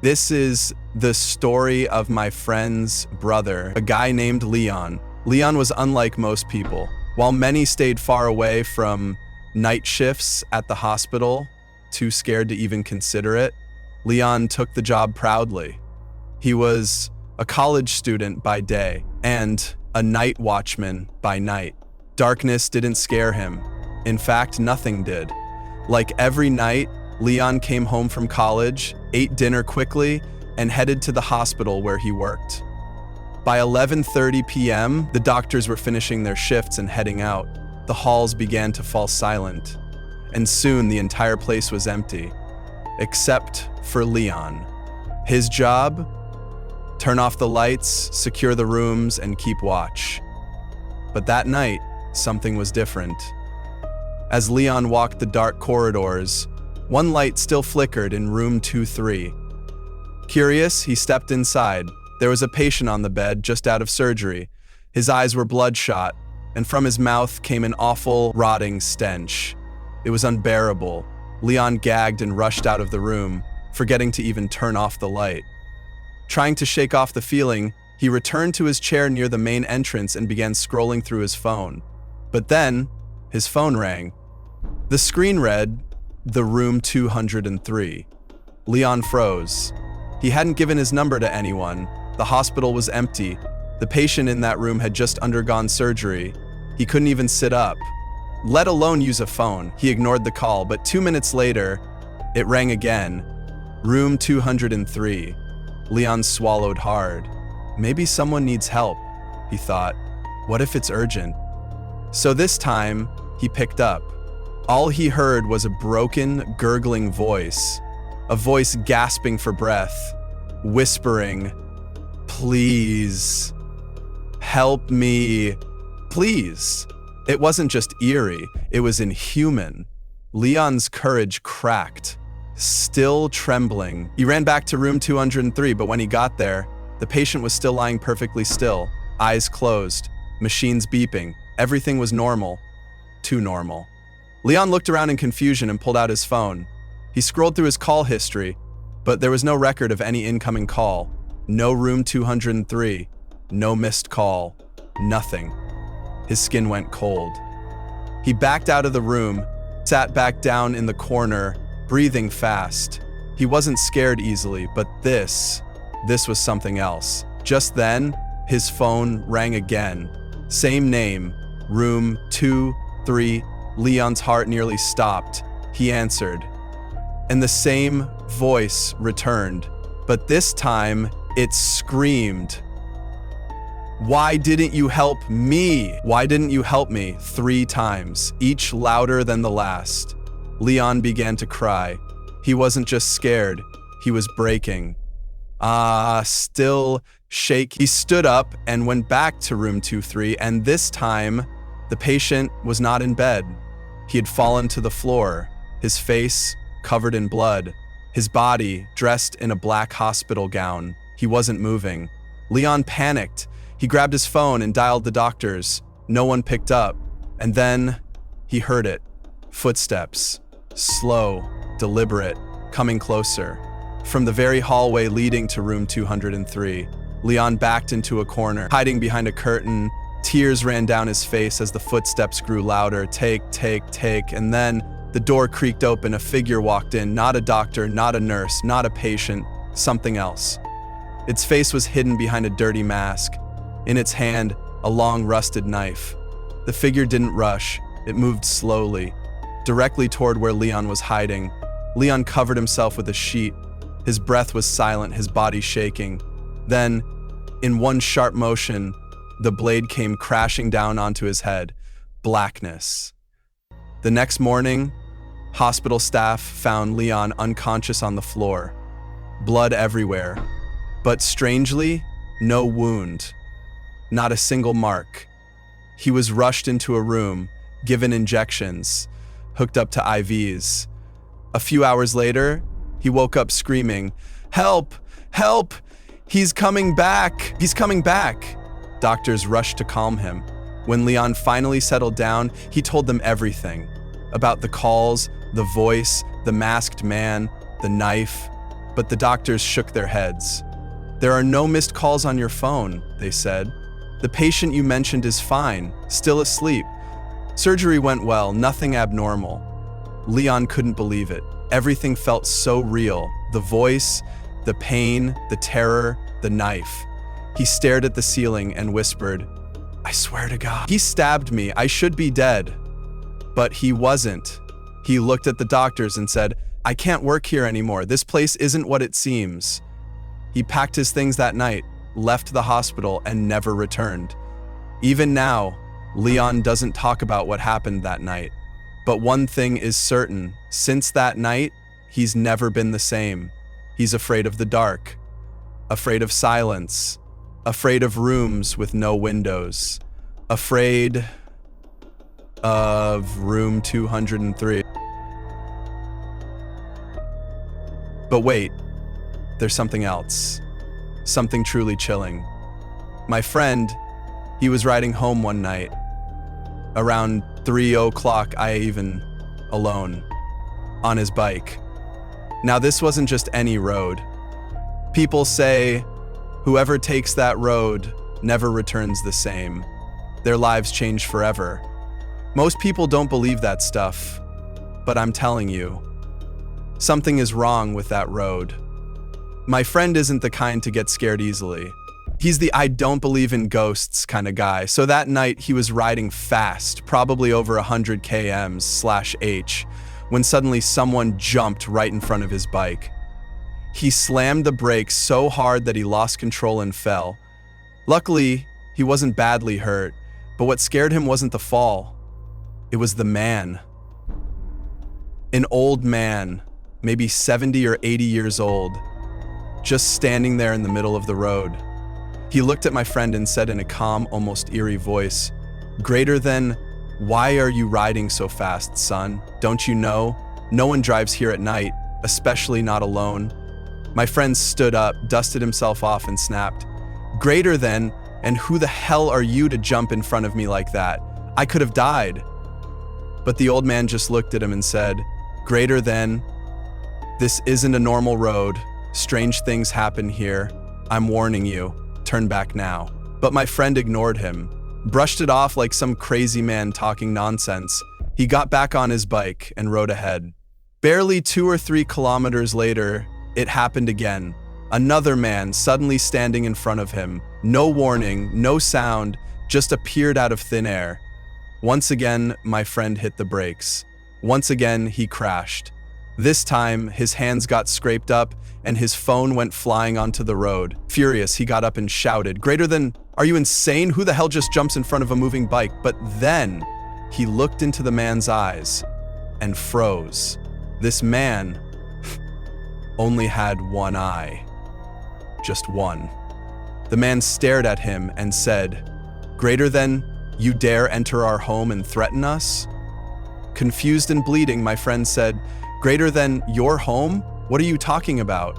This is the story of my friend's brother, a guy named Leon. Leon was unlike most people. While many stayed far away from night shifts at the hospital, too scared to even consider it, Leon took the job proudly. He was a college student by day and a night watchman by night. Darkness didn't scare him. In fact, nothing did. Like every night, Leon came home from college, ate dinner quickly, and headed to the hospital where he worked. By 11:30 p.m., the doctors were finishing their shifts and heading out. The halls began to fall silent, and soon the entire place was empty, except for Leon. His job? Turn off the lights, secure the rooms, and keep watch. But that night, something was different. As Leon walked the dark corridors, one light still flickered in room 2-3. Curious, he stepped inside. There was a patient on the bed, just out of surgery. His eyes were bloodshot, and from his mouth came an awful, rotting stench. It was unbearable. Leon gagged and rushed out of the room, forgetting to even turn off the light. Trying to shake off the feeling, he returned to his chair near the main entrance and began scrolling through his phone. But then, his phone rang. The screen read, "The room 203. Leon froze. He hadn't given his number to anyone. The hospital was empty. The patient in that room had just undergone surgery. He couldn't even sit up, let alone use a phone. He ignored the call, but 2 minutes later, it rang again. Room 203. Leon swallowed hard. Maybe someone needs help, he thought. What if it's urgent? So this time, he picked up. All he heard was a broken, gurgling voice, a voice gasping for breath, whispering, "Please, help me, please." It wasn't just eerie, it was inhuman. Leon's courage cracked. Still trembling, he ran back to room 203, but when he got there, the patient was still lying perfectly still, eyes closed, machines beeping. Everything was normal. Too normal. Leon looked around in confusion and pulled out his phone. He scrolled through his call history, but there was no record of any incoming call. No room 203. No missed call. Nothing. His skin went cold. He backed out of the room, sat back down in the corner, breathing fast. He wasn't scared easily, but this was something else. Just then, his phone rang again. Same name, room 2-3. Leon's heart nearly stopped. He answered, and the same voice returned, but this time it screamed, "Why didn't you help me? Why didn't you help me?" 3 times, each louder than the last. Leon began to cry. He wasn't just scared, he was breaking. Still shake. He stood up and went back to room 2-3, and this time, the patient was not in bed. He had fallen to the floor, his face covered in blood, his body dressed in a black hospital gown. He wasn't moving. Leon panicked. He grabbed his phone and dialed the doctors. No one picked up. And then he heard it. Footsteps. Slow, deliberate, coming closer. From the very hallway leading to room 203, Leon backed into a corner, hiding behind a curtain. Tears ran down his face as the footsteps grew louder. Take, and then the door creaked open. A figure walked in, not a doctor, not a nurse, not a patient, something else. Its face was hidden behind a dirty mask. In its hand, a long rusted knife. The figure didn't rush. It moved slowly, directly toward where Leon was hiding. Leon covered himself with a sheet. His breath was silent, his body shaking. Then, in one sharp motion, the blade came crashing down onto his head. Blackness. The next morning, hospital staff found Leon unconscious on the floor. Blood everywhere. But strangely, no wound. Not a single mark. He was rushed into a room, given injections, hooked up to IVs. A few hours later, he woke up screaming, "Help! Help! He's coming back! He's coming back!" Doctors rushed to calm him. When Leon finally settled down, he told them everything. About the calls, the voice, the masked man, the knife. But the doctors shook their heads. "There are no missed calls on your phone," they said. "The patient you mentioned is fine, still asleep. Surgery went well, nothing abnormal." Leon couldn't believe it. Everything felt so real. The voice, the pain, the terror, the knife. He stared at the ceiling and whispered, "I swear to God, he stabbed me. I should be dead." But he wasn't. He looked at the doctors and said, "I can't work here anymore. This place isn't what it seems." He packed his things that night, left the hospital, and never returned. Even now, Leon doesn't talk about what happened that night. But one thing is certain, since that night, he's never been the same. He's afraid of the dark, afraid of silence, afraid of rooms with no windows, afraid of room 203. But wait, there's something else. Something truly chilling. My friend, he was riding home one night. Around 3:00, alone, on his bike. Now this wasn't just any road. People say, whoever takes that road never returns the same. Their lives change forever. Most people don't believe that stuff, but I'm telling you, something is wrong with that road. My friend isn't the kind to get scared easily. He's the "I don't believe in ghosts" kind of guy. So that night he was riding fast, probably over 100 km/h, when suddenly someone jumped right in front of his bike. He slammed the brakes so hard that he lost control and fell. Luckily, he wasn't badly hurt, but what scared him wasn't the fall. It was the man. An old man, maybe 70 or 80 years old, just standing there in the middle of the road. He looked at my friend and said in a calm, almost eerie voice, "Greater than, why are you riding so fast, son? Don't you know? No one drives here at night, especially not alone." My friend stood up, dusted himself off, and snapped, "Greater than, and who the hell are you to jump in front of me like that? I could have died." But the old man just looked at him and said, "Greater than, this isn't a normal road. Strange things happen here. I'm warning you. Turn back now." But my friend ignored him, brushed it off like some crazy man talking nonsense. He got back on his bike and rode ahead. Barely 2 or 3 kilometers later, it happened again. Another man suddenly standing in front of him. No warning, no sound, just appeared out of thin air. Once again, my friend hit the brakes. Once again, he crashed. This time, his hands got scraped up and his phone went flying onto the road. Furious, he got up and shouted, "Greater than, are you insane? Who the hell just jumps in front of a moving bike?" But then, he looked into the man's eyes and froze. This man only had one eye. Just one. The man stared at him and said, "Greater than, you dare enter our home and threaten us?" Confused and bleeding, my friend said, "Greater than your home? What are you talking about?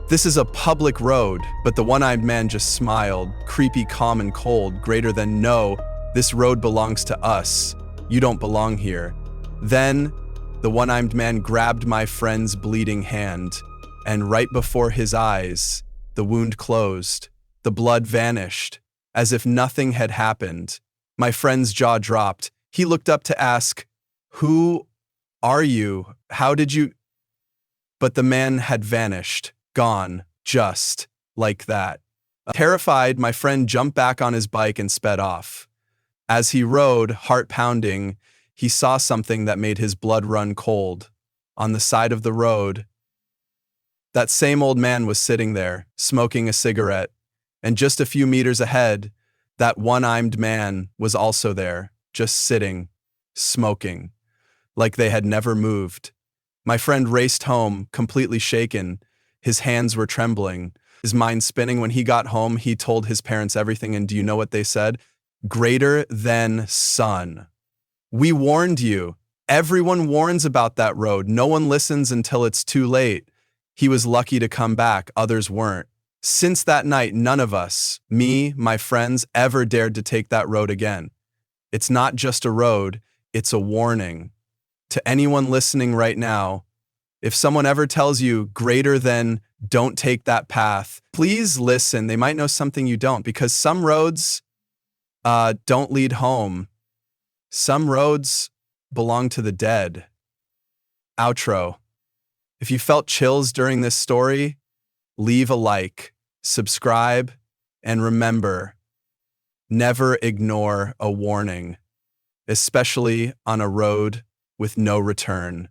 This is a public road." But the one-eyed man just smiled, creepy, calm, and cold. "Greater than, no, this road belongs to us. You don't belong here." Then, the one-eyed man grabbed my friend's bleeding hand, and right before his eyes, the wound closed. The blood vanished, as if nothing had happened. My friend's jaw dropped. He looked up to ask, "Who are you? How did you—" But the man had vanished, gone, just like that. Terrified, my friend jumped back on his bike and sped off. As he rode, heart pounding, he saw something that made his blood run cold. On the side of the road, that same old man was sitting there, smoking a cigarette, and just a few meters ahead, that one-eyed man was also there, just sitting, smoking, like they had never moved. My friend raced home, completely shaken. His hands were trembling, his mind spinning. When he got home, he told his parents everything, and do you know what they said? "Greater than, son. We warned you. Everyone warns about that road. No one listens until it's too late." He was lucky to come back, others weren't. Since that night, none of us, me, my friends, ever dared to take that road again. It's not just a road, it's a warning. To anyone listening right now, If someone ever tells you greater than don't take that path, please listen. They might know something you don't, because some roads don't lead home. Some roads belong to the dead. Outro. If you felt chills during this story, leave a like, subscribe, and remember, never ignore a warning, especially on a road with no return.